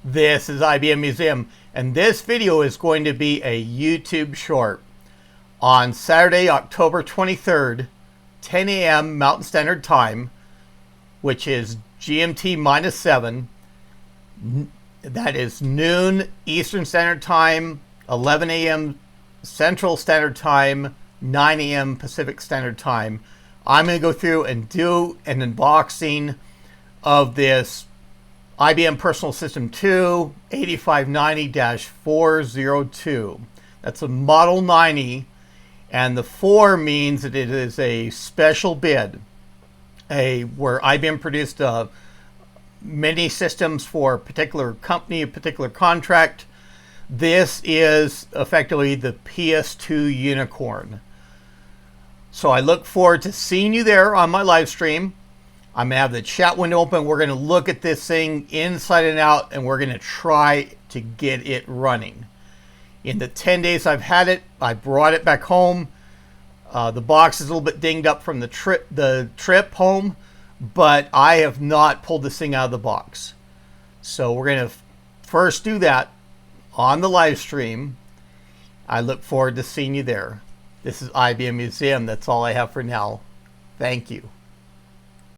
This is IBM Museum, and this video is going to be a YouTube short. On Saturday, October 23rd, 10 a.m. Mountain Standard Time, which is GMT -7, that is noon Eastern Standard Time, 11 a.m. Central Standard Time, 9 a.m. Pacific Standard Time. I'm going to go through and do an unboxing of this IBM Personal System 2 8590-402. That's a Model 90, and the 4 means that it is a special bid, where IBM produced many systems for a particular company, a particular contract. This is effectively the PS2 unicorn. So I look forward to seeing you there on my live stream. I'm going to have the chat window open. We're going to look at this thing inside and out, and we're going to try to get it running. In the 10 days I've had it, I brought it back home. The box is a little bit dinged up from the trip home, but I have not pulled this thing out of the box. So we're going to first do that on the live stream. I look forward to seeing you there. This is IBM Museum. That's all I have for now. Thank you.